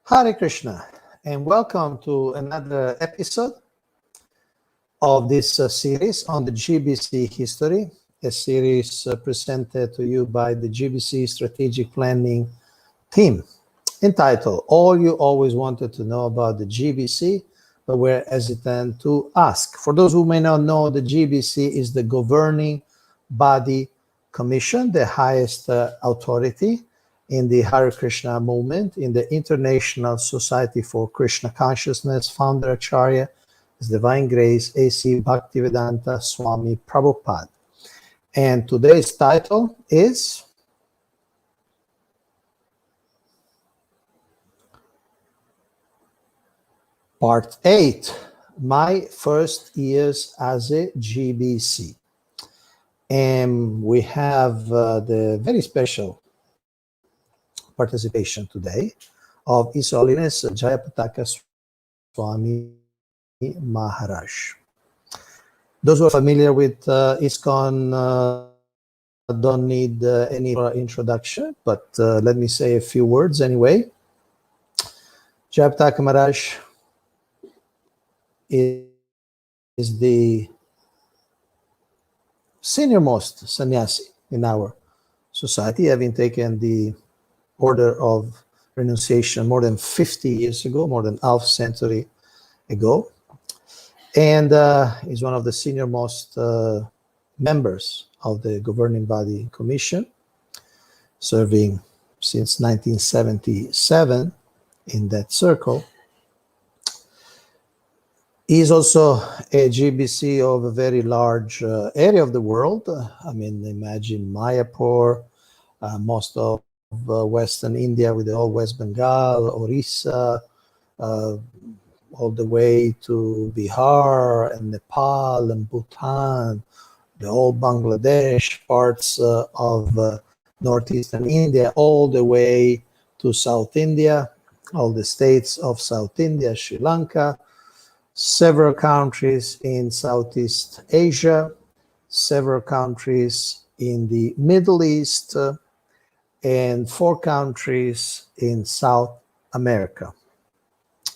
Hare Krishna, and welcome to another episode of this series on the GBC History, a series presented to you by the GBC Strategic Planning team, entitled All You Always Wanted to Know About the GBC, but were hesitant to ask. For those who may not know, the GBC is the governing body commission, the highest authority in the Hare Krishna movement, in the International Society for Krishna Consciousness. Founder Acharya, His Divine Grace, A.C. Bhaktivedanta Swami Prabhupada. And today's title is Part 8, My First Years as a GBC. And we have the very special participation today of His Holiness Jayapataka Swami Maharaj. Those who are familiar with ISKCON don't need any introduction, but let me say a few words anyway. Jayapataka Maharaj is the senior-most sannyasi in our society, having taken the order of renunciation more than 50 years ago, more than half century ago. And is one of the senior-most members of the governing body commission, serving since 1977 in that circle. He is also a GBC of a very large area of the world. I mean, imagine Mayapur, most of Western India with the whole West Bengal, Orissa, all the way to Bihar and Nepal and Bhutan, the whole Bangladesh, parts of northeastern India, all the way to South India, all the states of South India, Sri Lanka, several countries in Southeast Asia, several countries in the Middle East, and 4 countries in South America.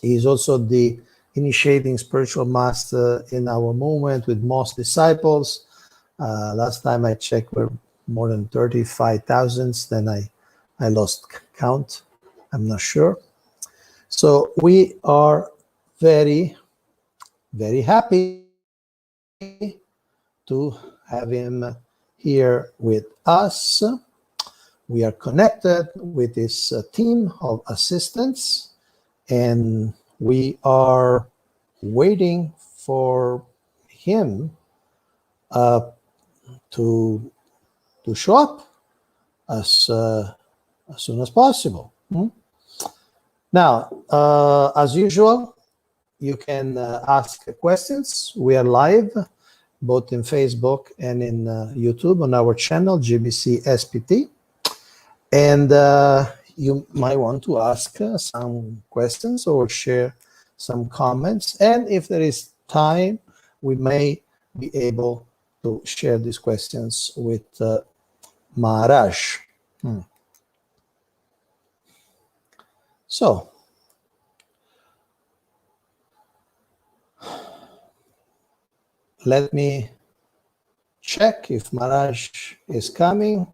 He is also the initiating spiritual master in our movement with most disciples. Last time I checked, we're more than 35,000. Then I lost count. I'm not sure. So we are very, very happy to have him here with us. We are connected with this team of assistants, and we are waiting for him to show up as soon as possible. Now, as usual, you can ask questions. We are live both in Facebook and in YouTube on our channel, GBC SPT. And you might want to ask some questions or share some comments. And if there is time, we may be able to share these questions with Maharaj. So, let me check if Maharaj is coming.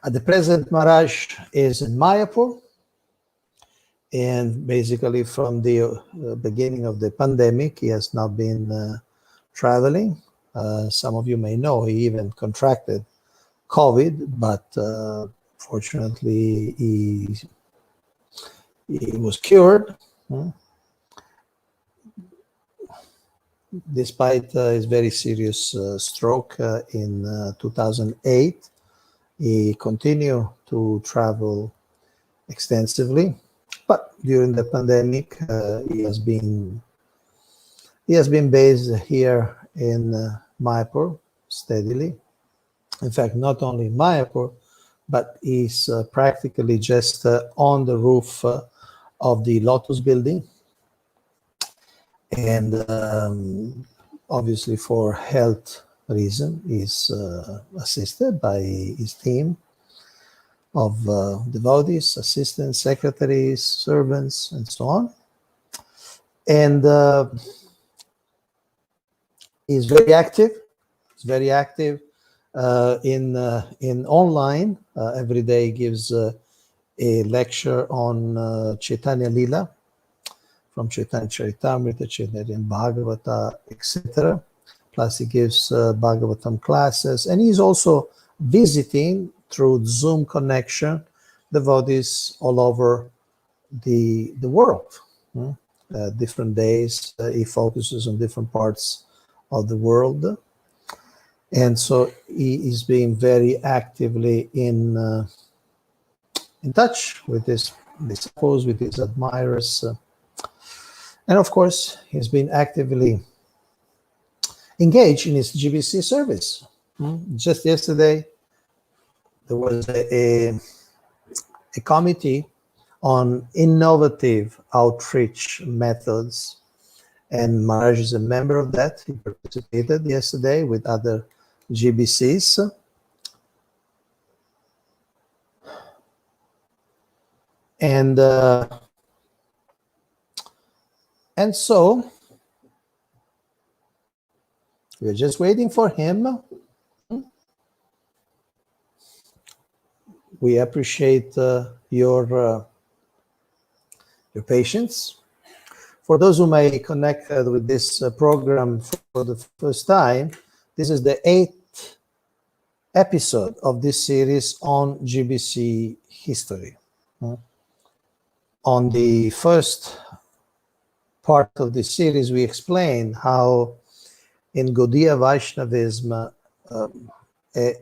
At the present, Maharaj is in Mayapur, and basically from the beginning of the pandemic, he has not been traveling. Some of you may know he even contracted COVID, but fortunately he was cured. Despite his very serious stroke in 2008, he continued to travel extensively, but during the pandemic, he has been based here in Mayapur steadily. In fact, not only in Mayapur, but he's practically just on the roof of the Lotus building. And obviously for health reason, he's assisted by his team of devotees, assistants, secretaries, servants, and so on. And he's very active. He's very active in online. Every day gives a lecture on Chaitanya Lila, from Chaitanya Charitamrita, Chaitanya Bhagavata, etc. Plus he gives Bhagavatam classes, and he's also visiting through Zoom connection devotees all over the world. Different days, he focuses on different parts of the world, and so he is being very actively in touch with his disciples, with his admirers, and of course he's been actively engaged in his GBC service. Just yesterday there was a committee on innovative outreach methods, and Maharaj is a member of that. He participated yesterday with other GBCs. And so we're just waiting for him. We appreciate your patience. For those who may connect with this program for the first time, this is the 8th episode of this series on GBC history. On the first part of this series, we explained how in Gaudiya Vaishnavism, a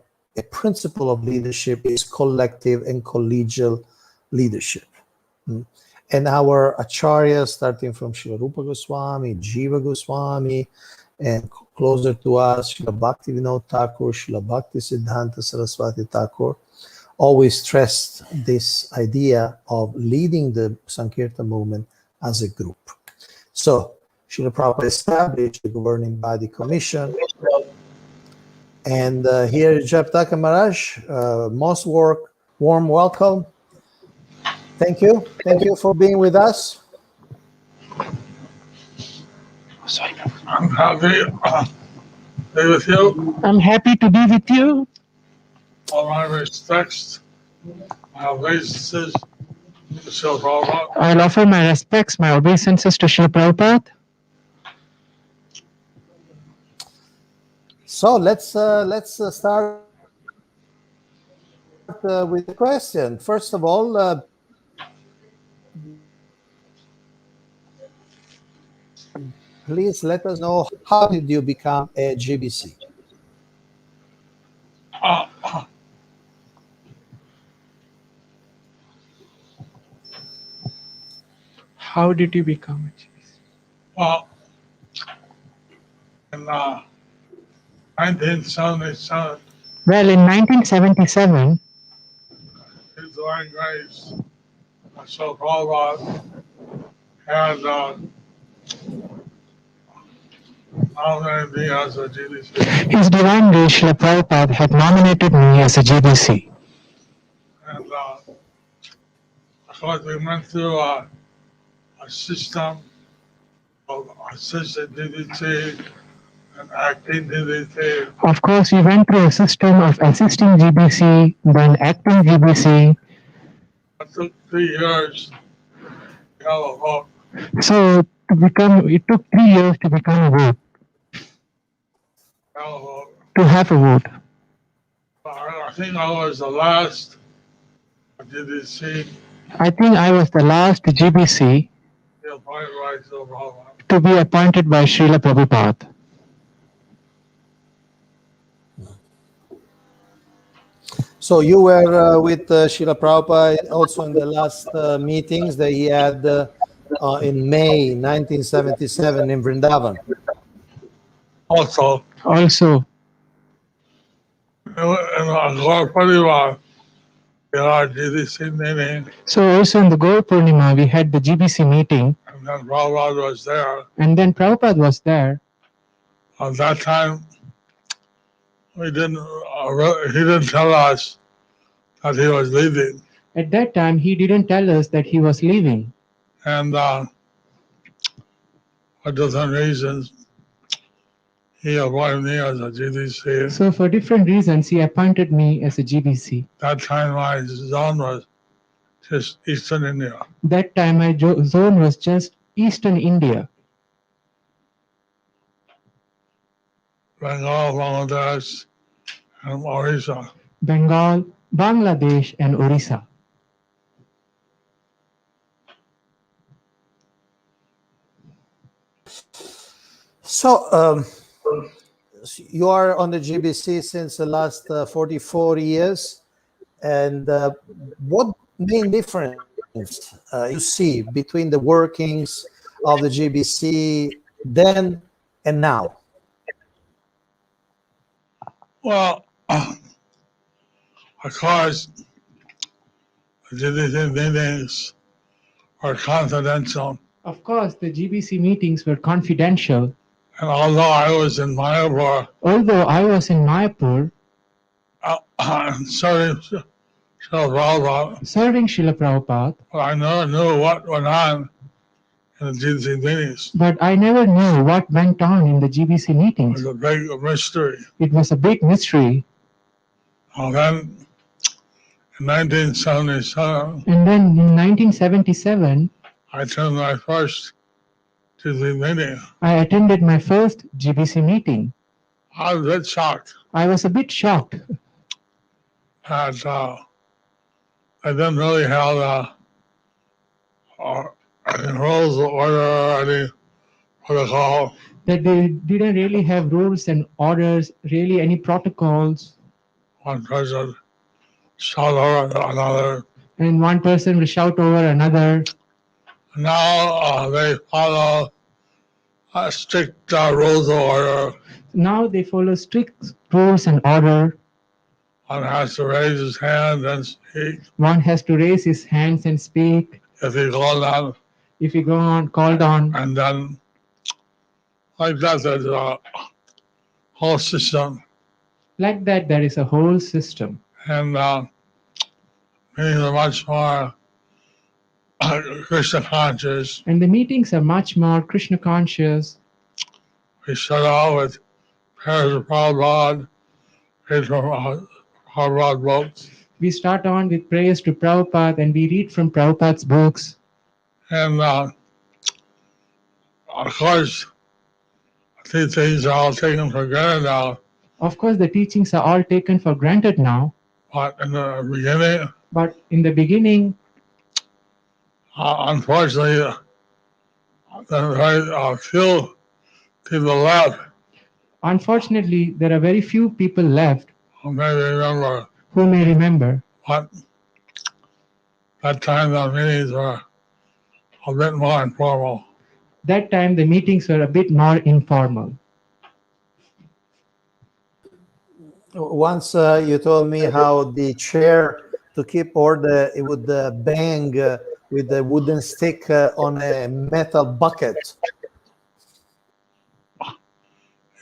principle of leadership is collective and collegial leadership. And our acharyas, starting from Srila Rupa Goswami, Jiva Goswami, and closer to us, Srila Bhakti Vinod Thakur, Srila Bhakti Siddhanta Saraswati Thakur, always stressed this idea of leading the Sankirtan movement as a group. So, Srila Prabhupada established the governing body commission. And here, Jayapataka Maharaj, most warm welcome. Thank you. Thank you for being with us. I'm happy to be with you. I'm happy to be with you. All my respects, my obeisances to Srila Prabhupada. I'll offer my respects, my obeisances to Srila Prabhupada. So let's start with the question. First of all, please let us know, how did you become a GBC? How did you become a GBC? Well, in 1977, Well, in 1977, his divine grace, Srila Prabhupada had nominated me as a GBC. His Divine Grace Srila Prabhupada had nominated me as a GBC. And of course, we went through a system of assistant DDT and acting DDT. Of course, we went through a system of assisting GBC, then acting GBC. It took 3 years to have a vote. So it took 3 years to become a vote, to have a vote. I think I was the last GBC I think I was the last GBC to be appointed by Srila Prabhupada. So you were with Srila Prabhupada also in the last meetings that he had in May 1977 in Vrindavan. Also, Also, in our Parivar, our GBC meeting, So also on the Gaur Purnima, we had the GBC meeting, and then Prabhupada was there. and then Prabhupada was there. At that time, he didn't tell us that he was leaving, At that time, he didn't tell us that he was leaving. and for different reasons, he appointed me as a GBC. So for different reasons, he appointed me as a GBC. That time, my zone was just Eastern India. That time, my zone was just Eastern India, Bengal, Bangladesh, and Orissa. Bengal, Bangladesh, and Orissa. So you are on the GBC since the last 44 years, and what main difference you see between the workings of the GBC then and now? Well, of course, the GBC meetings are confidential. Of course, the GBC meetings were confidential. And although I was in Mayapur, Although I was in Mayapur serving Srila Prabhupada, serving Srila Prabhupada, but I never knew what went on in the GBC meetings. but I never knew what went on in the GBC It meetings. was a big mystery. It was a big mystery. And then in 1977, And then in 1977, I attended my first GBC meeting. I attended my first GBC meeting. I was a bit shocked I was a bit shocked that I didn't really have any rules of order or any protocol. that they didn't really have rules and orders, really any protocols, One person shot over another. and one person will shout over another. Now they follow strict rules of order. Now they follow strict rules and order. One has to raise his hand and speak. One has to raise his hands and speak If he called on, if you go on called on. and then like that, there's a whole system. Like that, there is a whole system. And meetings are much more Krishna conscious. And the meetings are much more Krishna conscious. We start out with prayers of Prabhupada, read from Prabhupada books, We start on with prayers to Prabhupada and we read from Prabhupada's books. and of course, these things are all taken for granted now. Of course, the teachings are all taken for granted now. But in the beginning, But in the beginning, unfortunately, there are very few people left unfortunately, there are very few people left who may remember. who may remember. But that time the meetings were a bit more informal. That time, the meetings were a bit more informal. Once you told me how the chair to keep order, it would bang with a wooden stick on a metal bucket.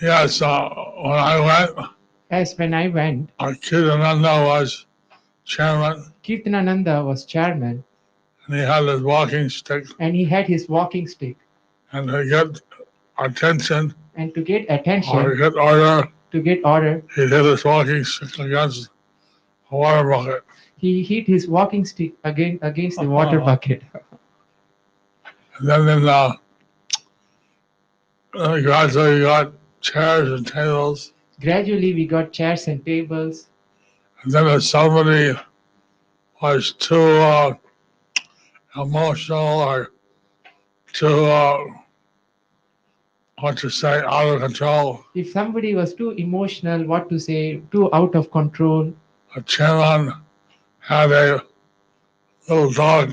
Yes, when I went, As when I went, Kirtananda was chairman, Kirtanananda was chairman and he had his walking stick, and he had his walking stick. and to get attention And to get or attention, get order, to get order, he hit his walking stick against a water bucket. he hit his walking stick against the water bucket. And then gradually you got chairs and tables. Gradually, we got chairs and tables. And then if somebody was too emotional or too, out of control, If somebody was too emotional, what to say, too out of control, a chairman had a little dog,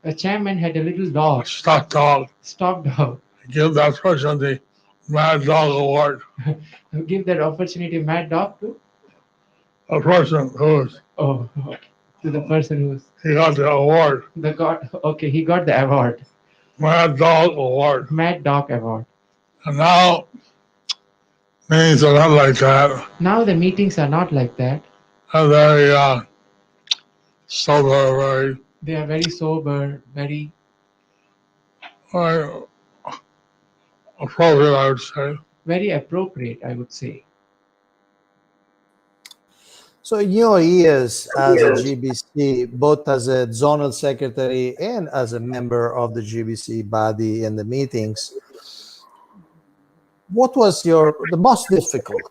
a chairman had a little a dog, stuffed dog, stop dog, give that person the Mad Dog Award. give that opportunity mad dog to. A person who's Oh, To the person who's he got the award, the god. Okay, he got the award, Mad Dog Award. Mad Dog Award. And now meetings are not like that. Now the meetings are not like that. They're very sober, very, They are very sober, very very appropriate, I would say. very appropriate, I would say. So in your years as a GBC, both as a zonal secretary and as a member of the GBC body and the meetings, what was the most difficult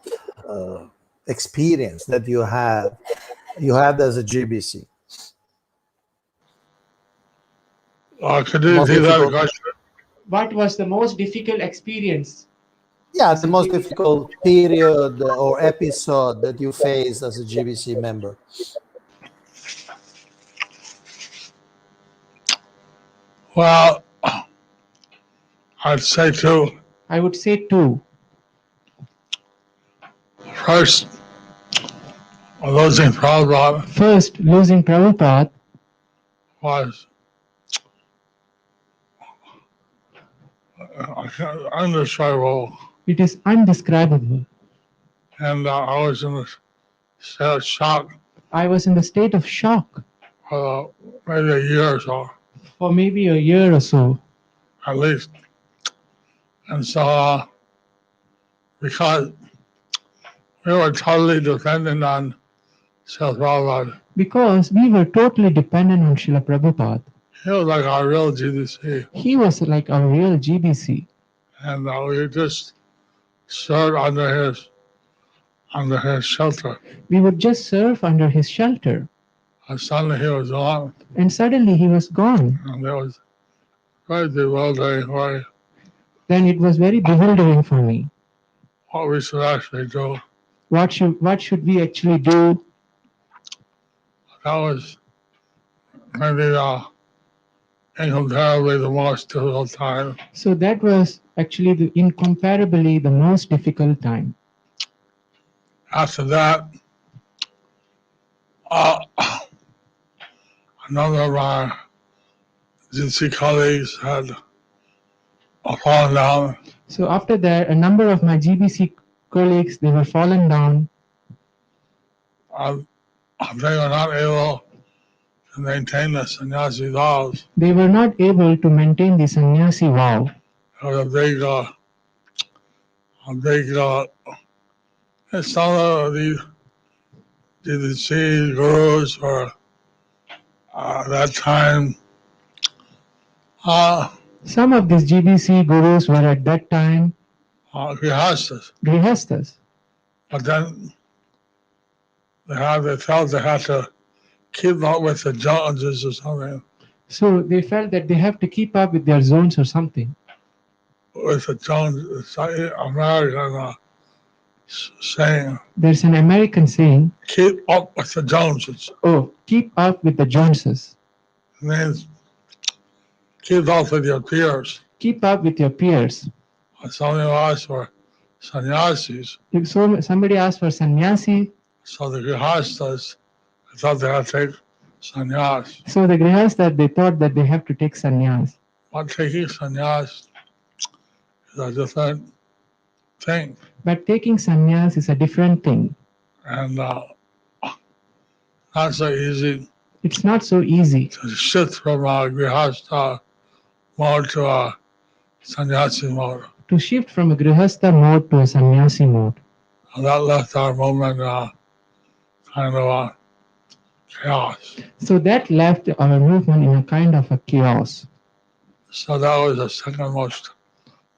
experience that you had as a GBC? Could you Most repeat that difficult- question? What was the most difficult experience? Yeah, the most difficult period or episode that you faced as a GBC member. Well, I'd say two. I would say two. First, losing Prabhupada First, losing Prabhupada was undescribable. it is undescribable. And I was in a state of shock I was in the state of shock for maybe a year or so, for maybe a year or so. at least. And so, because we were totally dependent on Srila Prabhupada, Because we were totally dependent on Srila Prabhupada. he was like our real GBC. He was like our real GBC. And we just served under his shelter. We would just serve under his shelter. And suddenly he was gone, And suddenly he was gone. and it was very bewildering, very Then it was very bewildering for me. what we should actually do. What should we actually do? That was maybe incomparably the most difficult time. So that was actually incomparably the most difficult time. After that, a number of our GC colleagues had fallen down. So after that, a number of my GBC colleagues, they were fallen down. They were not able to maintain the sannyasi vows. They were not able to maintain the sannyasi vow. It was and some of the GBC gurus were that time Some of these GBC gurus were at that time grihastas. grihastas. But then they felt they had to keep up with the Joneses or something, So they felt that they have to keep up with their zones or something. with the Jones, American saying, There's an American saying, keep up with the Joneses. oh, keep up with the Joneses. It means keep up with your peers. Keep up with your peers. Somebody asked for sannyasis, If somebody asked for sannyasi, so the grihastas thought they had to take sannyas. so the grihastas, they thought that they have to take sannyas. But taking sannyas is a different thing. But taking sannyas is a different thing. And not so easy It's not so easy to shift from a grihasta mode to a sannyasi mode. to shift from a grihasta mode to a sannyasi mode. And that left our movement kind of chaos. So that left our movement in a kind of a chaos. So that was the second most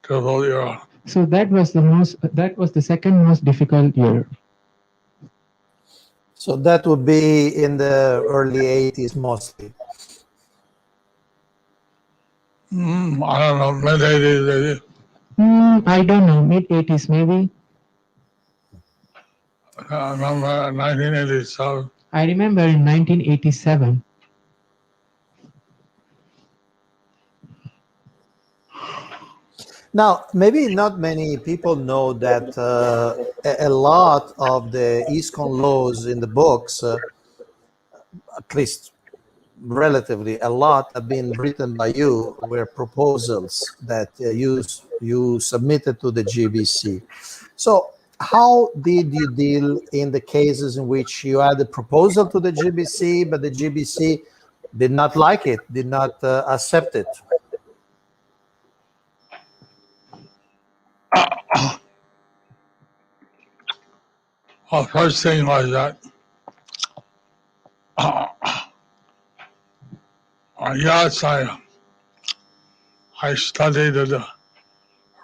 difficult era. So that was the second most difficult year. So that would be in the early 80s mostly. I don't know, mid-80s, I don't know, mid-80s maybe. I remember 1987. I remember in 1987. Now, maybe not many people know that a lot of the ISKCON laws in the books at least relatively a lot, have been written by you were proposals that you submitted to the GBC. So how did you deal in the cases in which you had a proposal to the GBC, but the GBC did not like it, did not accept it? Well, first thing was that yes, I studied the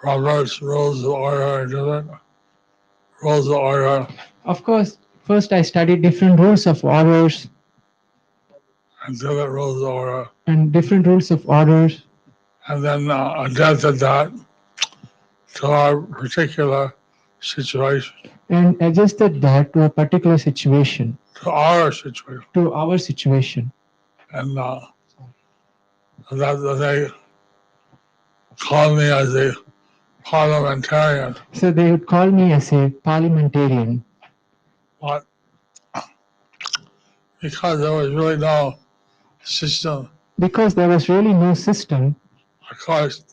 Robert's Rules of Order and different rules of order, Of course, first I studied different rules of orders and different rules of order, and different rules of orders, and then adapted that to our particular situation, and adjusted that to a particular situation, to our situation. to our situation. And that they called me as a parliamentarian, So they would call me as a parliamentarian but because there was really no system, because there was really no system. of course,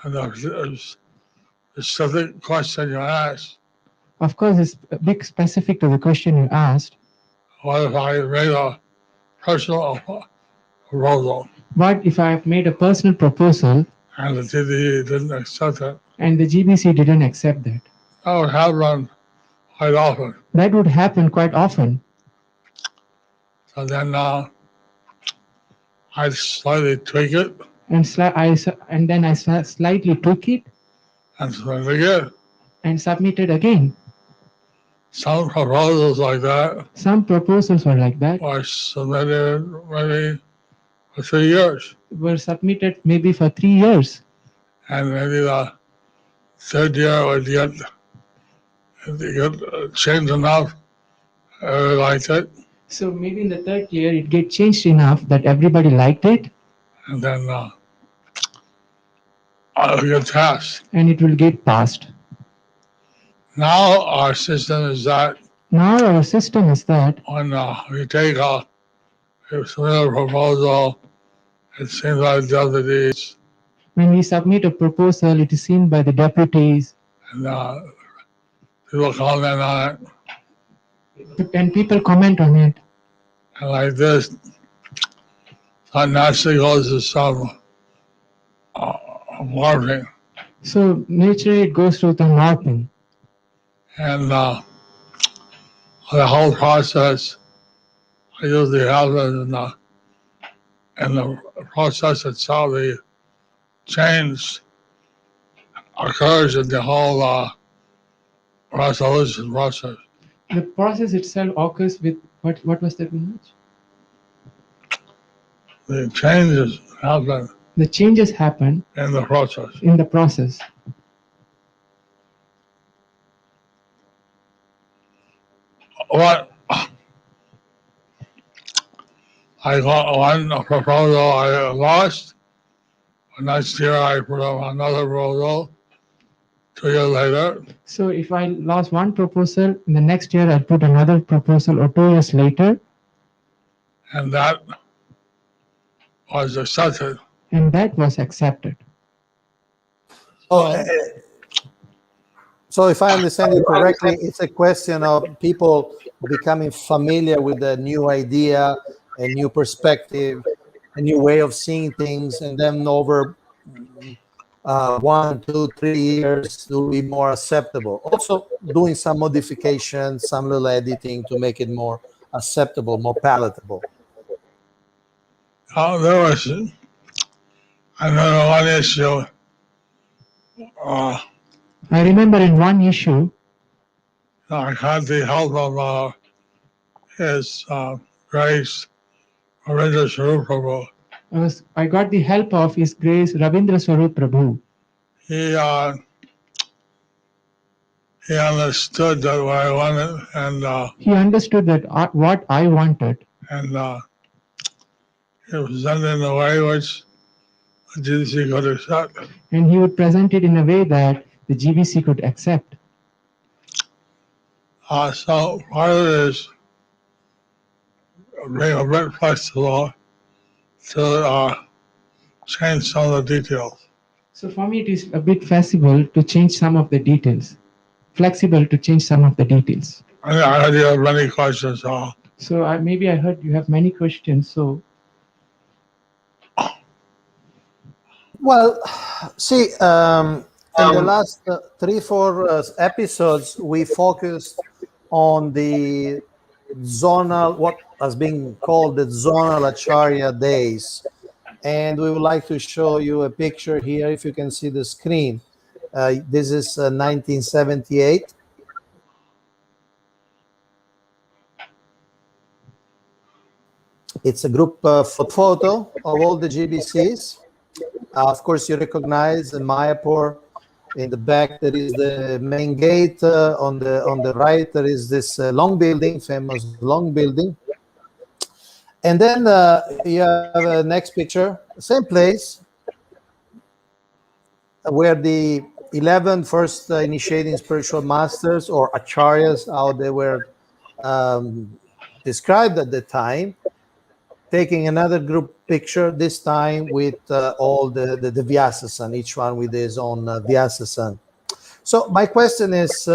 and the specific question you asked, Of course, it's a bit specific to the question you asked. what if I made a personal proposal What if I have made a personal proposal and the TDE didn't accept it? and the GBC didn't accept that? That would happen quite often. That would happen quite often. So then I'd slightly tweak it And then I slightly took it and submit it again. and submitted again. Some proposals like that Some proposals were like that, were submitted maybe for 3 years, were submitted maybe for 3 years. and maybe the third year would get changed enough, everybody liked it, So maybe in the third year it get changed enough that everybody liked it and then it'll get passed. and it will get passed. Now our system is that Now our system is that when we take a submit a proposal, it seems like deputies when we submit a proposal, it is seen by the deputies and people comment on it. and people comment on it. And like this, that naturally goes to some morphing. So naturally it goes through the marking. And the whole process usually happens in the process itself. The change occurs in the whole resolution process. The process itself occurs with what was that image? The changes happen The changes happen in the process. in the process. What I got one proposal I lost. Next year I put up another proposal. 2 years later, So if I lost one proposal, in the next year I put another proposal, or 2 years later, and that was accepted. and that was accepted. Oh, so if I understand you correctly, it's a question of people becoming familiar with a new idea, a new perspective, a new way of seeing things, and then over 1, 2, 3 years it will be more acceptable. Also doing some modifications, some little editing to make it more acceptable, more palatable. There was another one issue. I remember in one issue, I had the help of His Grace Ravindra Swarup Prabhu. I got the help of His Grace Ravindra Swarup Prabhu. He understood that what I wanted, and He understood that what I wanted, he presented in a way which the GBC could accept. and he would present it in a way that the GBC could accept. So part of it is being a bit flexible to change some of the details. So for me, it is a bit flexible to change some of the details. Flexible to change some of the details. I heard you have many questions, So maybe I heard you have many questions. So Well, see, in the last 3-4 episodes, we focused on the zonal, what has been called the zonal Acharya days. And we would like to show you a picture here, if you can see the screen. This is 1978. It's a group photo of all the GBCs. Of course, you recognize Mayapur. In the back, there is the main gate. On the right, there is this long building, famous long building. And then you have a next picture, same place, where the 11 first initiating spiritual masters, or acharyas, how they were described at the time, taking another group picture, this time with all the Vyasasan, each one with his own Vyasasan. So my question is,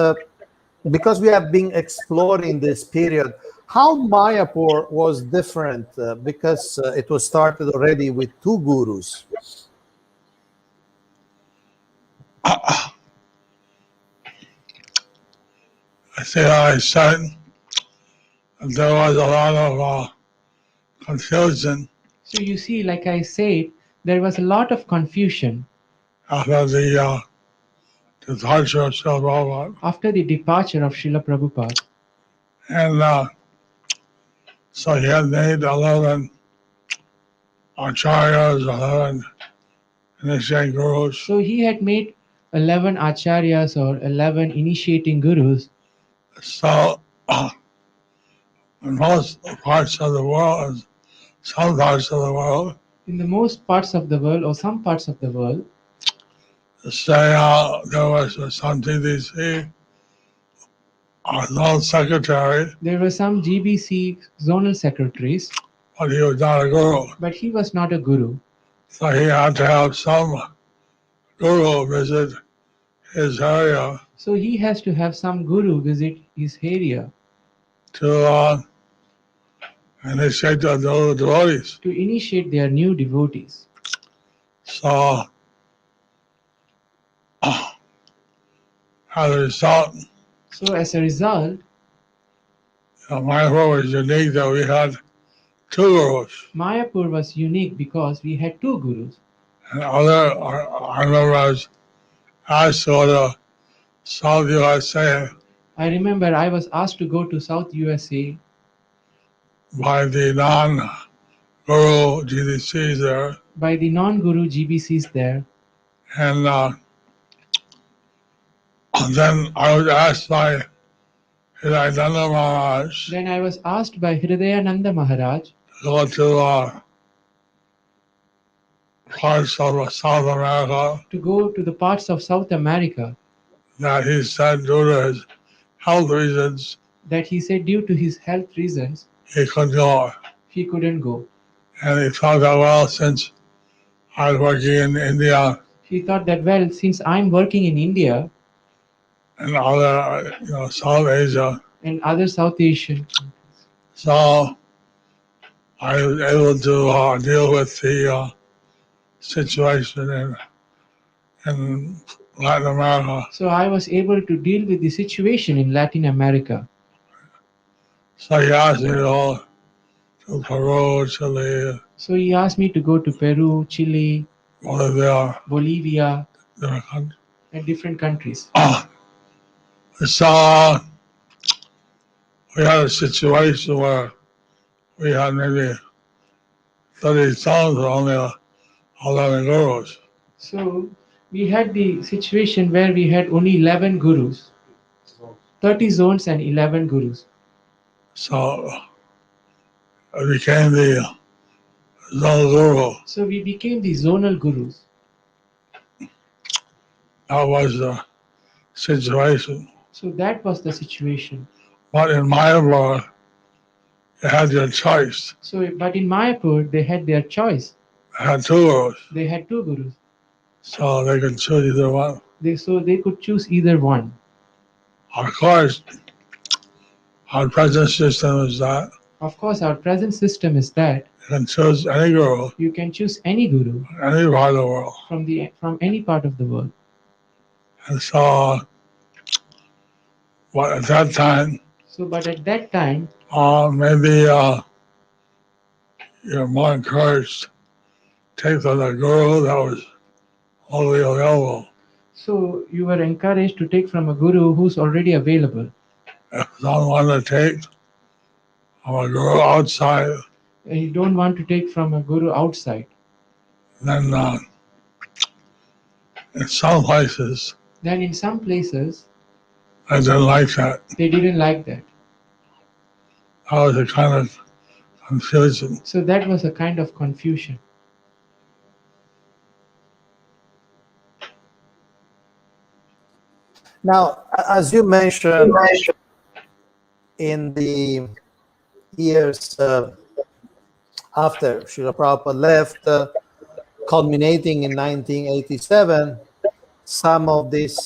because we have been exploring this period, how Mayapur was different, because it was started already with 2 gurus. I think I said there was a lot of confusion so you see, like I said, there was a lot of confusion after the departure of Srila Prabhupada. after the departure of Srila Prabhupada. And so he had made 11 acharyas, 11 initiating gurus. So he had made 11 acharyas or 11 initiating gurus. So in most parts of the world, some parts of the world, In the most parts of the world, or some parts of the world, say there was some GBC zone secretary, there were some GBC zonal secretaries, but he was not a guru. but he was not a guru. So he had to have some guru visit his area So he has to have some guru visit his area to initiate the new devotees. to initiate their new devotees. So as a result, So as a result, my role was unique that we had 2 gurus. Mayapur was unique because we had 2 gurus. And I remember I was asked to go to South USA I remember I was asked to go to South USA by the non-guru GDCs there. by the non-guru GBCs there. And then I was asked by Hridayananda Maharaj Then I was asked by Hridayananda Maharaj to go to parts of South America to go to the parts of South America that he said due to his health reasons that he said due to his health reasons he couldn't go. he couldn't go. And he thought that, well, since I was working in India He thought that, well, since I'm working in India and other, South Asia, and other South Asian countries, so I was able to deal with the situation in Latin America. so I was able to deal with the situation in Latin America. So he asked me to go to Peru, Chile, So he asked me to go to Peru, Chile, Bolivia, Bolivia, different countries. and different countries. So we had a situation where we had maybe 30 songs with only 11 gurus. So we had the situation where we had only 11 gurus, 30 zones and 11 gurus. So I became the zone guru. So we became the zonal gurus. That was the situation. So that was the situation. But in Myanmar, they had their choice. So, but in Mayapur, they had their choice. They had two gurus, They had two gurus. so they could choose either one. So they could choose either one. Of course, our present system is that Of course, our present system is that you can choose any guru, you can choose any guru any part of the world. from any part of the world. And so, what at that time, So, but at that time, maybe you're more encouraged to take the guru that was already available. so you were encouraged to take from a guru who's already available. If someone wanted to take from a guru outside, And you don't want to take from a guru outside. then in some places, Then in some places, I didn't like that. they didn't like that. That was a kind of confusion. So that was a kind of confusion. Now, as you mentioned, in the years after Srila Prabhupada left, culminating in 1987, some of these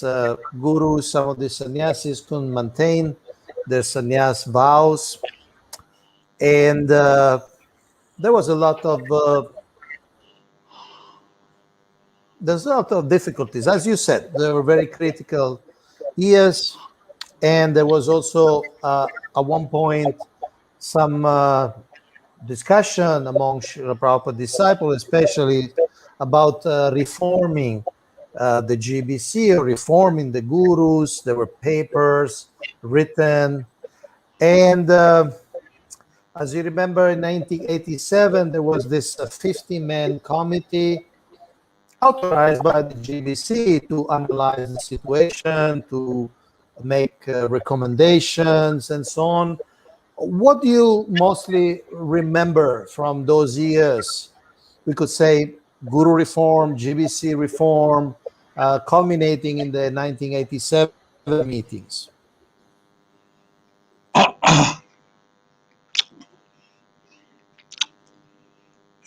gurus, some of these sannyasis couldn't maintain their sannyas vows. And there was a lot of there's a lot of difficulties. As you said, there were very critical years, and there was also at one point some discussion among Srila Prabhupada disciples, especially about reforming the GBC or reforming the gurus. There were papers written, and as you remember, in 1987, there was this 50-man committee authorized by the GBC to analyze the situation, to make recommendations, and so on. What do you mostly remember from those years? We could say Guru reform, GBC reform, culminating in the 1987 meetings.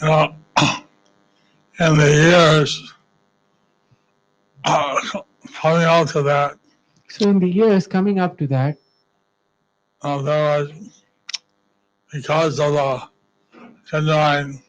You know, in the years coming out to that, So in the years coming up to that, there was, because of the genuine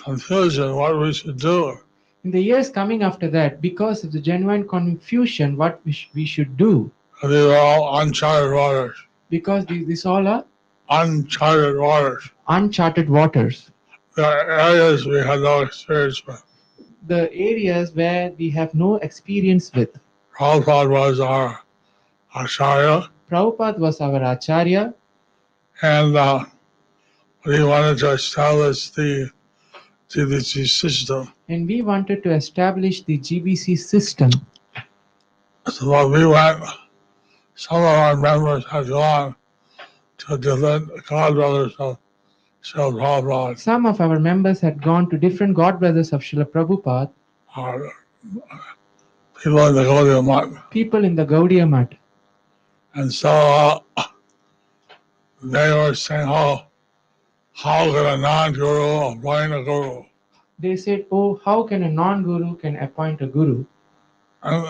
confusion, what we should do. in the years coming after that, because of the genuine confusion, what we should do, These were all uncharted waters. because these all are Uncharted waters. uncharted waters. There are areas we had no experience with. The areas where we have no experience with. Prabhupada was our acharya, Prabhupada was our acharya, and we wanted to establish the GBC system. and we wanted to establish the GBC system. So when we went, some of our members had gone to different godbrothers of Srila Prabhupada, Some of our members had gone to different godbrothers of Srila Prabhupada, or people in the Gaudiya Mutt. people in the Gaudiya Mutt. And so they were saying, oh, how could a non-guru appoint a guru? They said, oh, how can a non-guru can appoint a guru? And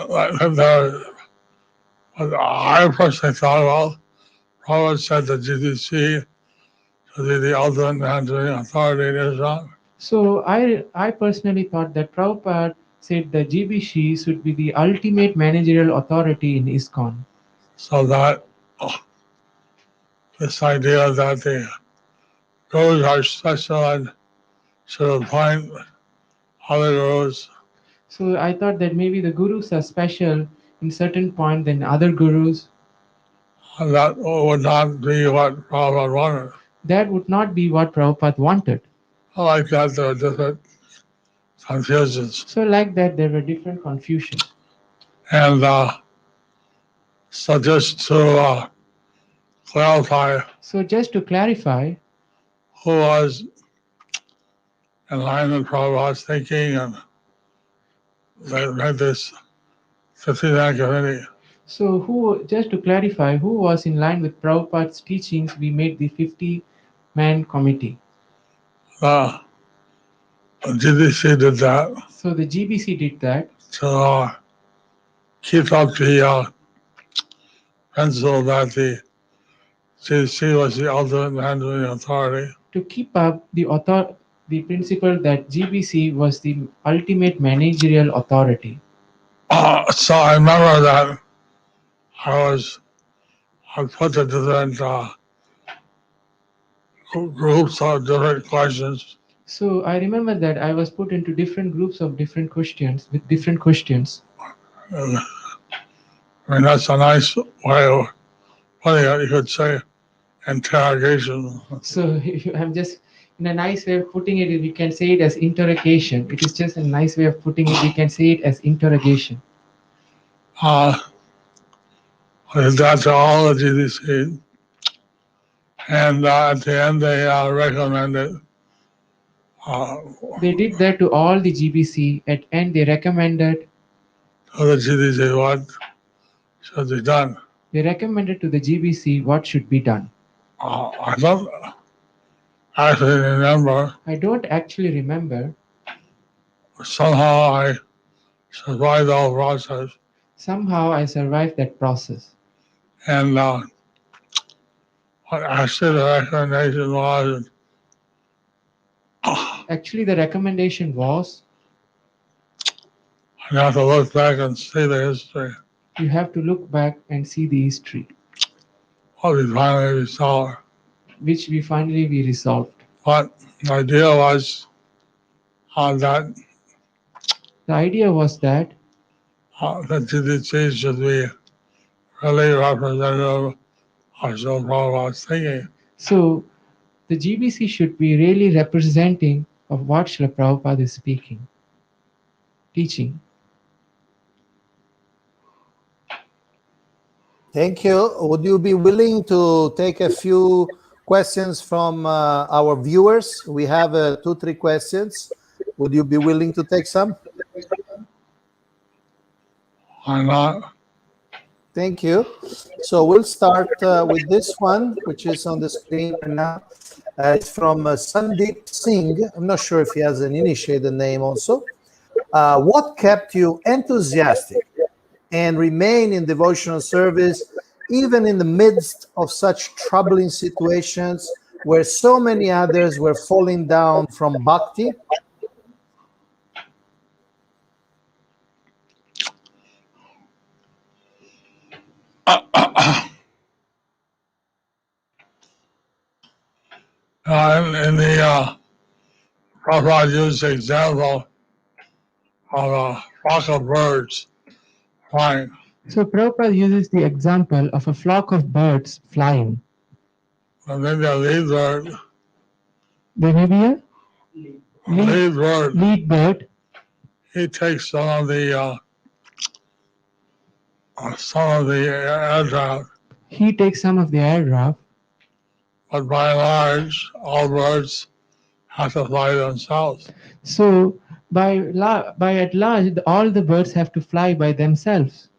I personally thought, well, Prabhupada said the GBC to be the ultimate managing authority in Islam. So I personally thought that Prabhupada said the GBC should be the ultimate managerial authority in ISKCON. So that this idea that the gurus are special and should appoint other gurus, So I thought that maybe the gurus are special in certain point than other gurus. that would not be what Prabhupada wanted. That would not be what Prabhupada wanted. I like that there are different confusions. So like that, there were different confusions. And so just to clarify, So just to clarify, who was in line with Prabhupada's thinking, and they made this 50-man committee. So, just to clarify, who was in line with Prabhupada's teachings, we made the 50-man committee. The GBC did that So, the GBC did that to keep up the principle that the GBC was the ultimate managing authority. to keep up the principle that GBC was the ultimate managerial authority. So I remember that I put the different groups of different questions, So, I remember that I was put into different groups of different questions with different questions. and I mean that's a nice way of putting it. You could say interrogation. So, I'm just in a nice way of putting it, we can say it as interrogation. It is just a nice way of putting it. We can say it as interrogation. Uh, we did that to all the GBC, and at the end they recommended uh, They did that to all the GBC. At end, they recommended. to the GBC what should be done. They recommended to the GBC what should be done. I don't actually remember. I don't actually remember. Somehow I survived the whole process, Somehow I survived that process. and what actually the recommendation was. Actually, the recommendation was I have to look back and see the history. you have to look back and see the history, What we finally saw. which we resolved. But the idea was that The idea was that the GDC should be really representative of Srila Prabhupada's thinking. so the GBC should be really representing of what Srila Prabhupada is teaching. Thank you. Would you be willing to take a few questions from our viewers? We have 2-3 questions. Would you be willing to take some? Why not? Thank you. So we'll start with this one, which is on the screen right now. It's from Sandeep Singh. I'm not sure if he has an initiated name also. What kept you enthusiastic and remain in devotional service even in the midst of such troubling situations where so many others were falling down from bhakti? In the Prabhupada used the example of a flock of birds flying. So Prabhupada uses the example of a flock of birds flying. And then the lead bird, There may be a lead bird, lead bird. he takes some of the air draft, He takes some of the air draft, but by and large, all birds have to fly themselves. so by at large, all the birds have to fly by themselves.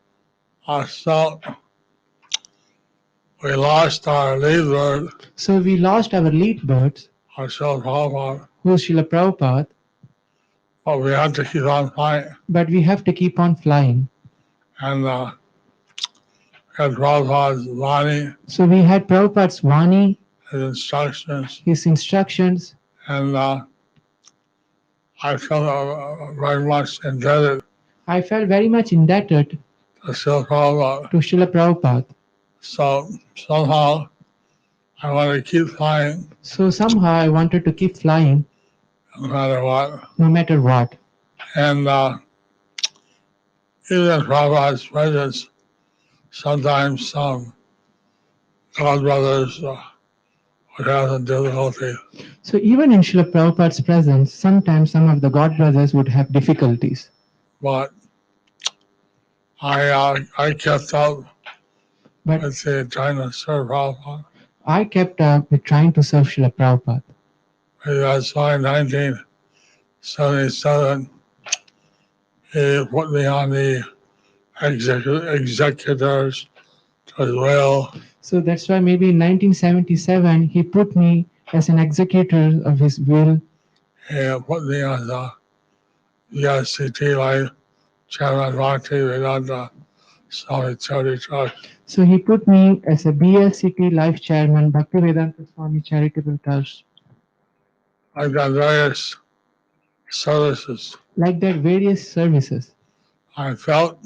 So we lost our lead bird, So we lost our lead birds, our Srila Prabhupada, who's Srila Prabhupada, but we have to keep on flying. but we have to keep on flying. And we had Prabhupada's Vani, So we had Prabhupada's Vani, his instructions, his instructions, and I felt very much indebted I felt very much indebted to Srila Prabhupada. to Srila Prabhupada. So somehow I want to keep flying So somehow I wanted to keep flying no matter what. no matter what. And even in Prabhupada's presence, sometimes some God brothers would have some difficulty. So even in Srila Prabhupada's presence, sometimes some of the God brothers would have difficulties. But I kept up But with trying to serve Prabhupada. I kept up with trying to serve Srila Prabhupada. That's why in 1977 he put me on the executors to his will. So that's why maybe in 1977 he put me as an executor of his will. He put me on the SPT like Chairman Bhakti Vedanta Swami Charity Trust. So he put me as a BLCT Life Chairman, Bhaktivedanta Swami Charitable Trust. I've done various services. Like that, various services. I felt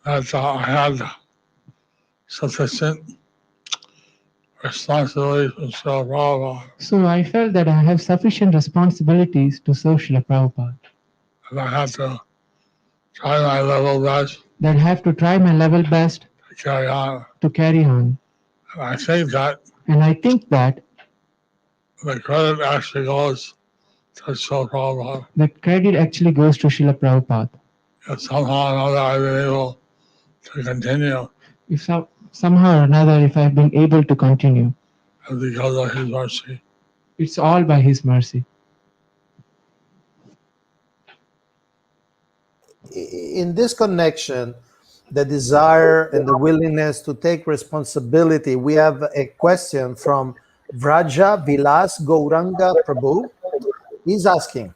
that I had sufficient responsibility for Srila Prabhupada, So I felt that I have sufficient responsibilities to serve Srila Prabhupada. and I had to try my level best That I have to try my level best to carry on. to carry on. And I think that And I think that the credit actually goes to Srila Prabhupada. the credit actually goes to Srila Prabhupada. If somehow or another I've been able to continue, If somehow or another, if I've been able to continue, and because of his mercy. it's all by His mercy. In this connection, the desire and the willingness to take responsibility, we have a question from Vraja Vilas Gauranga Prabhu. He's asking,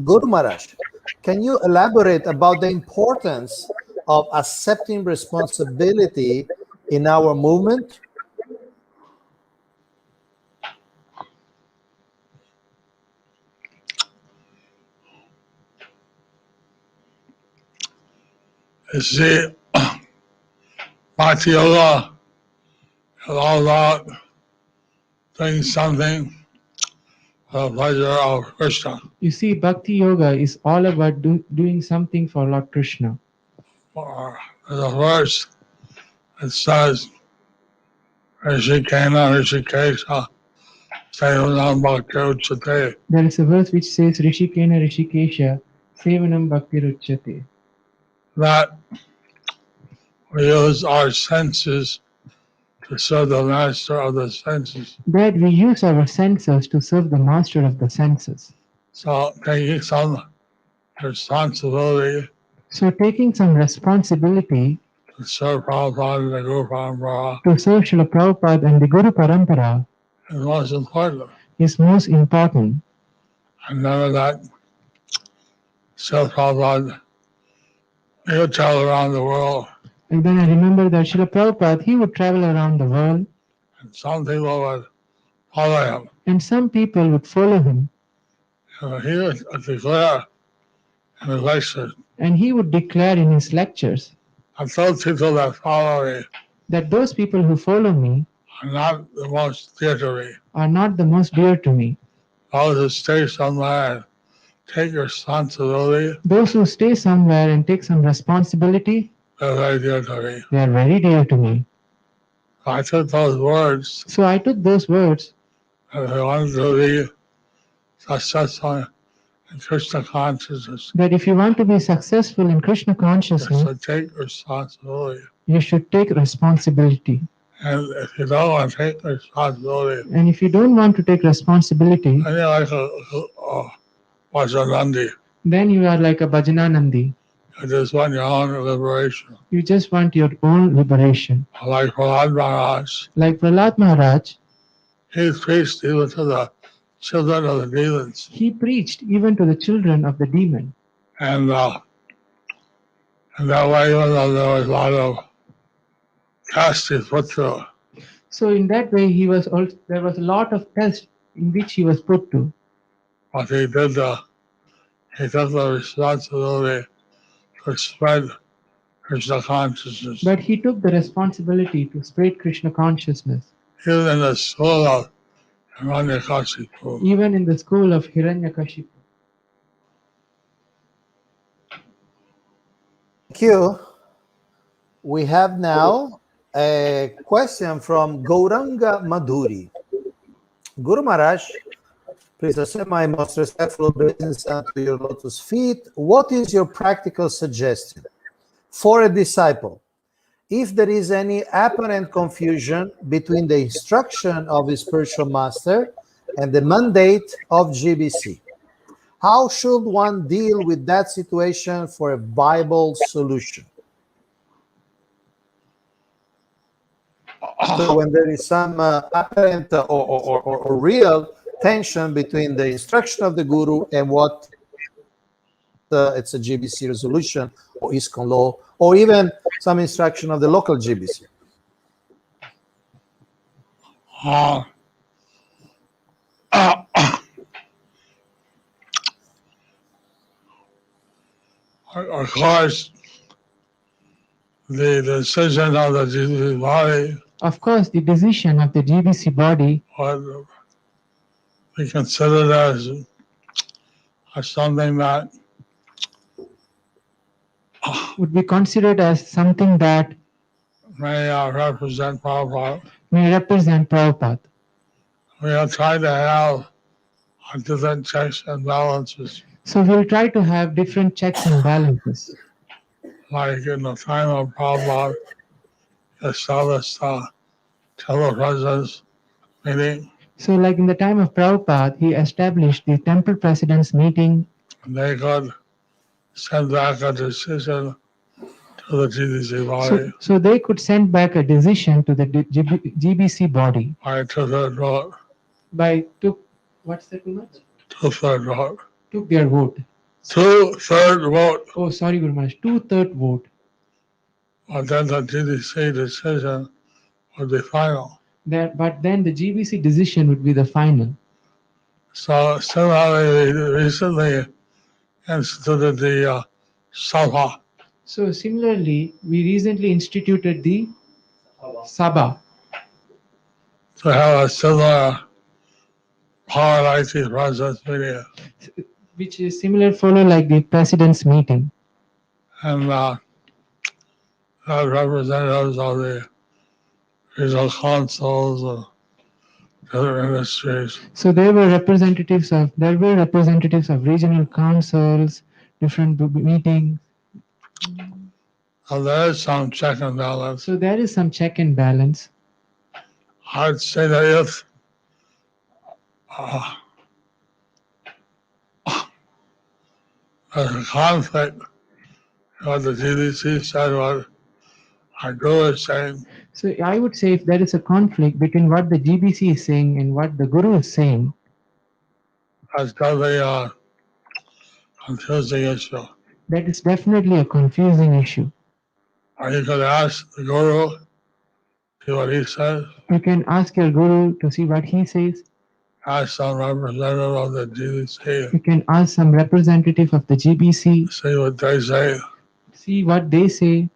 Guru Maharaj, can you elaborate about the importance of accepting responsibility in our movement? You see, Bhakti Yoga is all about doing something for the pleasure of Krishna. You see, Bhakti Yoga is all about doing something for Lord Krishna. Or the verse it says, Rishikena Rishikesha Sevanam Bhakti Uchate. There is a verse which says, Rishikena Rishikesha Sevanam Bhakti Ruchyate. That we use our senses to serve the master of the senses. That we use our senses to serve the master of the senses. So taking some responsibility So taking some responsibility to serve Prabhupada and the Guru Parampara to serve Srila Prabhupada and the Guru Parampara is most important. is most important. And none of that Srila Prabhupada, he would travel around the world, And then I remember that Srila Prabhupada, he would travel around the world and some people would follow him. and some people would follow him. And he would declare in his lecture And he would declare in his lectures that those people that follow me that those people who follow me are not the most dear to me. are not the most dear to me. Those who stay somewhere and take responsibility, Those who stay somewhere and take some responsibility, they're very dear to me. they are very dear to me. I took those words, So I took those words, and if I wanted to be successful in Krishna consciousness, that if you want to be successful in Krishna you consciousness, should take responsibility. you should take responsibility. And if you don't want to take responsibility, And if you don't want to take responsibility, then you're like a Vajanandi. then you are like a Bhajananandi. You just want your own liberation. You just want your own liberation. Like Prahlad Maharaj, Like Prahlad Maharaj, he preached even to the children of the demons. he preached even to the children of the demon. And that way, even though there was a lot of tests he put through, So in that way, there was a lot of tests in which he was put to. but he took the responsibility to spread Krishna consciousness. But he took the responsibility to spread Krishna consciousness, Even in the school of Hiranyakashipu. even in the school of Hiranyakashipu. Thank you. We have now a question from Gauranga Madhuri. Guru Maharaj, please accept my most respectful obeisance unto your lotus feet. What is your practical suggestion for a disciple if there is any apparent confusion between the instruction of his spiritual master and the mandate of GBC? how should one deal with that situation for a viable solution? So when there is some apparent or real tension between the instruction of the guru and what it's a GBC resolution or ISKCON law, or even some instruction of the local GBC. Of course, the decision of the GBC body Of course, the decision of the GBC body would be considered as something that would be considered as something that may represent Prabhupada. may represent Prabhupada. We are trying to have different checks and balances, So we'll try to have different checks and balances. like in the time of Prabhupada, established temple presidents meeting. So like in the time of Prabhupada, he established the temple president's meeting. They could send back a decision to the GBC body So they could send back a decision to the GBC body by two-third vote. by what's that too much? Two-third vote. Took their vote. Two-third vote. Oh, sorry, Guru Maharaj. 2/3 vote. But then the GBC decision would be final. But then the GBC decision would be the final. So similarly, we recently instituted the Sabha So similarly, we recently instituted the Sabha to have a similar power like the president's meeting. which is similar follow like the president's meeting. And representatives of the regional councils and other industries. So there were representatives of regional councils, different meetings. And there is some check and balance. So there is some check and balance. I'd say that if there's a conflict, what the GBC said, what our guru is saying, So I would say if there is a conflict between what the GBC is saying and what the Guru is saying, that's definitely a confusing issue. that is definitely a confusing issue. Or you could ask the guru, see what he says, You can ask your Guru to see what he says. ask some representative of the GBC, You can ask some representative of the GBC, see what they say. see what they say.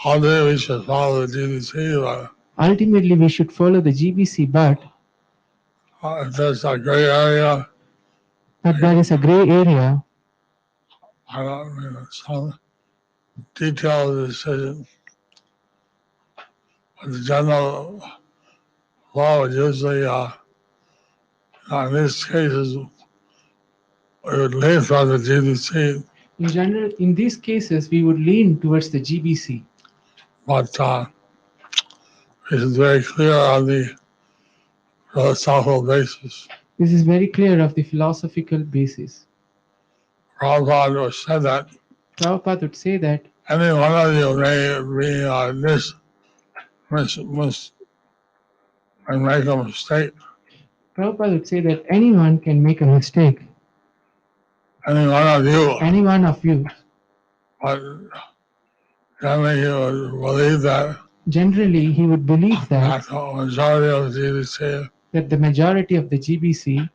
Ultimately, we should follow the GBC, but Ultimately, we should follow the GBC, but if there's a gray area, there is a gray area. I don't know, some detailed decision. But the general law would usually, in these cases, we would lean from the GBC, In general, in these cases, we would lean towards the GBC. but it is very clear on the philosophical basis. This is very clear of the philosophical basis. Prabhupada said that Prabhupada would say that any one of you may be and make a mistake. Prabhupada would say that anyone can make a mistake. Any one of you. Any one of you. But generally you would believe that. Generally, he would believe that The majority of the GBC the majority of the GBC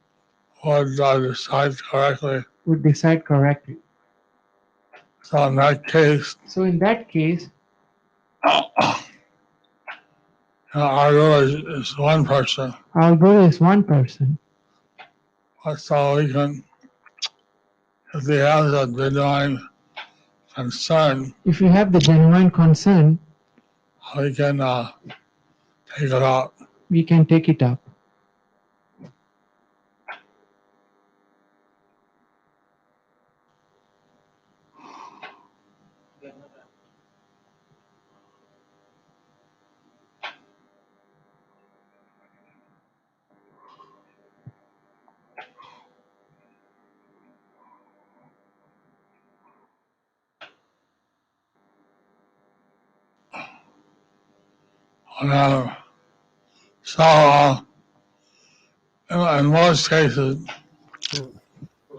would decide correctly. would decide correctly. So in that case, So in that case, our guru is one person. our Guru is one person. So we can, if he has a genuine concern, If you have the genuine concern, we can take it out. we can take it up. And so, in most cases,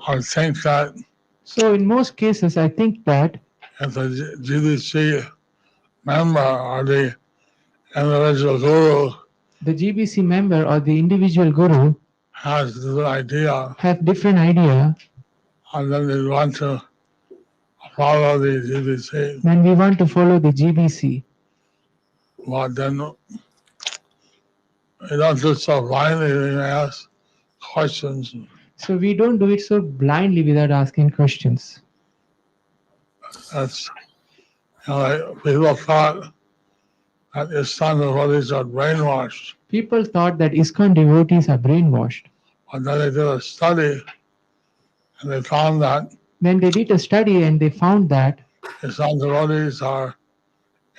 I think that So in most cases, I think that if the GBC member or the individual guru the GBC member or the individual guru has the idea, have different idea, and then they want to follow the GBC, then we want to follow the GBC. but then we don't do so blindly. We ask questions. So we don't do it so blindly without asking questions. That's like people thought that ISKCON devotees are brainwashed, People thought that ISKCON devotees are brainwashed. but then they did a study and they found that Then they did a study and they found that ISKCON devotees are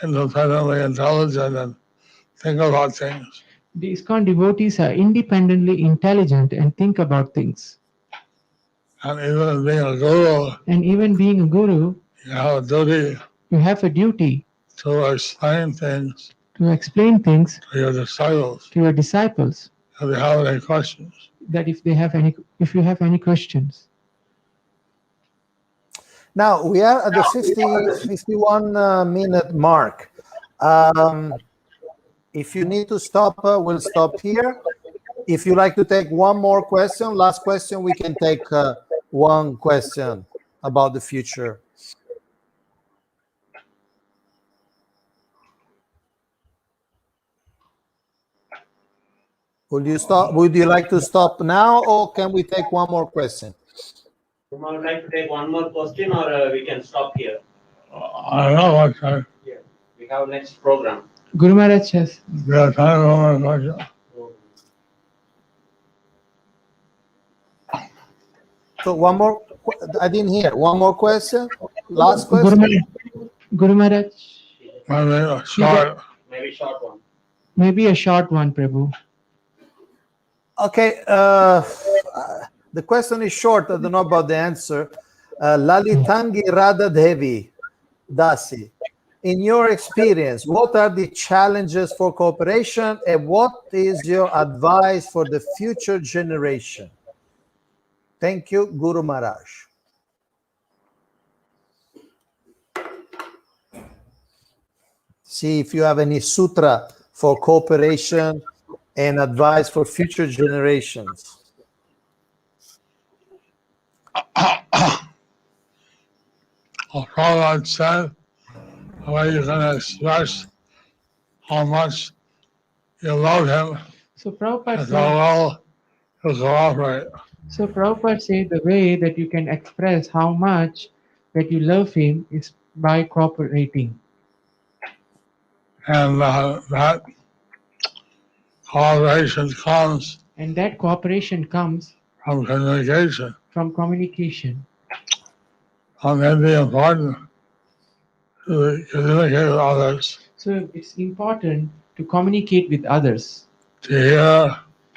independently intelligent and think about things. the ISKCON devotees are independently intelligent and think about things. And even being a guru, And even being a guru, you have a duty you have a duty to explain things to explain things to your disciples. to your disciples. If they have any questions, That if you have any questions. Now we are at the 51 minute mark. If you need to stop, we'll stop here. If you like to take one more question, last question, we can take one question about the future. Would you stop? Would you like to stop now, or can we take one more question? You would like to take one more question, or we can stop here? I don't know what time. Yeah. We have next program. Guru Maharaj has. Yeah, time for one question. So one more. I didn't hear. One more question. Last Guru question. Maharaj. Guru Maharaj. Maybe a short. Maybe short one. Maybe a short one, Prabhu. Okay. The question is short. I don't know about the answer. Lalitangi Radha Devi Dasi. In your experience, what are the challenges for cooperation, and what is your advice for the future generation? Thank you, Guru Maharaj. See if you have any sutra for cooperation and advice for future generations. Prabhupada said, the way you can express how much you love him So Prabhupada and said, how well you cooperate. so Prabhupada said the way that you can express how much that you love him is by cooperating. And that cooperation comes And that cooperation comes from communication. from communication. And then be important to communicate with others, So it's important to communicate with others, to hear,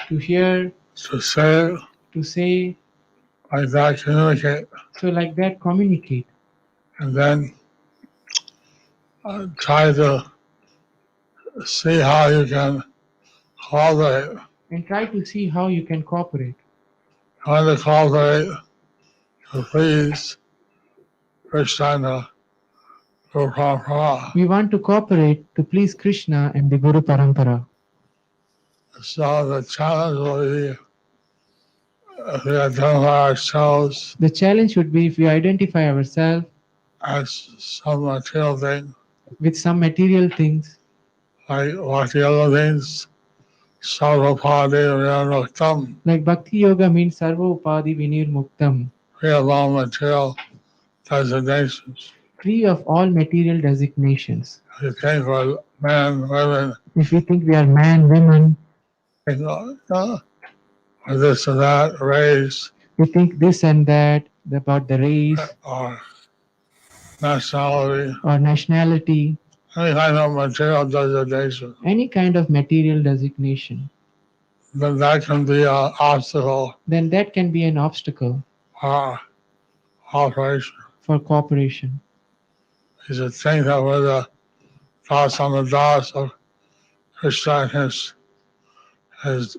to hear, to say, to say, like that, communicate. so like that communicate. And then try to see how you can cooperate. And try to see how you can cooperate. Try to cooperate to please Krishna and the Guru Parampara. We want to cooperate to please Krishna and the Guru Parampara. So the challenge will be if we identify ourselves The challenge would be if we identify ourselves as some material thing, with some material things, like what the other things, Sarvapadi Vinamuktam, like Bhakti Yoga means Sarva Upadi Vinir Muktam, free of all material designations. free of all material designations. If you think we're men, women, If we think we are man, women, think, or this or that, race, we think this and that about the race or nationality, or nationality, any kind of material designation, any kind of material designation, then that can be an obstacle then that can be an obstacle for operation. for cooperation. You should think that we're the Das and the Das of Krishna and his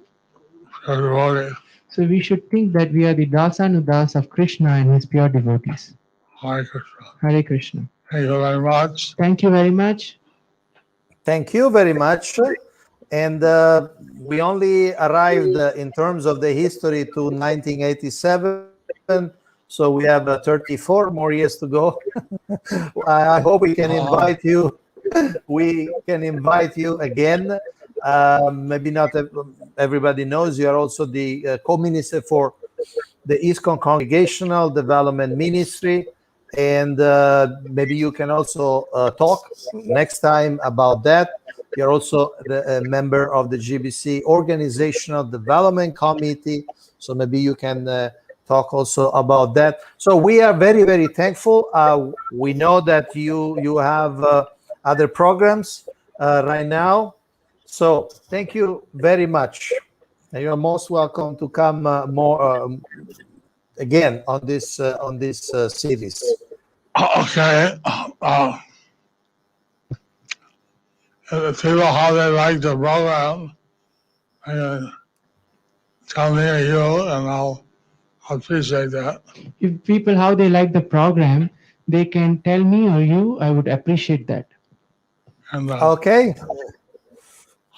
devotee. So we should think that we are the Dasanudas of Krishna and his pure devotees. Hare Krishna. Hare Krishna. Thank you very much. Thank you very much. Thank you very much. And we only arrived in terms of the history to 1987. So we have 34 more years to go. I hope we can invite you. We can invite you again. Maybe not everybody knows you are also the co-minister for the ISKCON Congregational Development Ministry. And maybe you can also talk next time about that. You're also a member of the GBC Organizational Development Committee. So maybe you can talk also about that. So we are very, very thankful. We know that you have other programs right now. So thank you very much. And you're most welcome to come more again on this series. Okay. If people how they like the program, tell me or you, and I'll appreciate that. If people how they like the program, they can tell me or you. I would appreciate that. And Okay.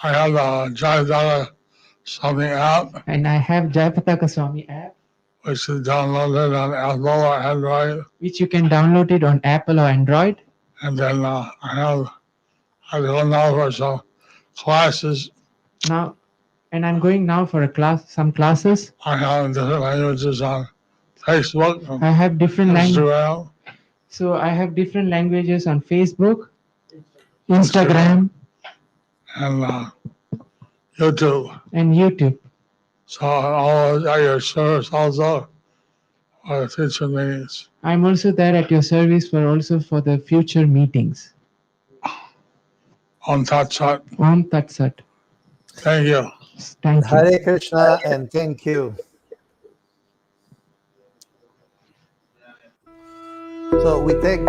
I have the Jayapataka Swami app, And I have Jayapataka Swami app, which is downloaded on Apple or Android. which you can download it on Apple or Android. And then I go now for some classes. Now, and I'm going now for a class, some classes. I have different languages on Facebook and I have different languages. Instagram. So I have different languages on Facebook, Instagram, And YouTube. and YouTube. So all at your service also for the future meetings. I'm also there at your service for the future meetings. Untitled Chapter. Om Tat Sat. Thank you. Thank you. Hare Krishna and thank you. So we take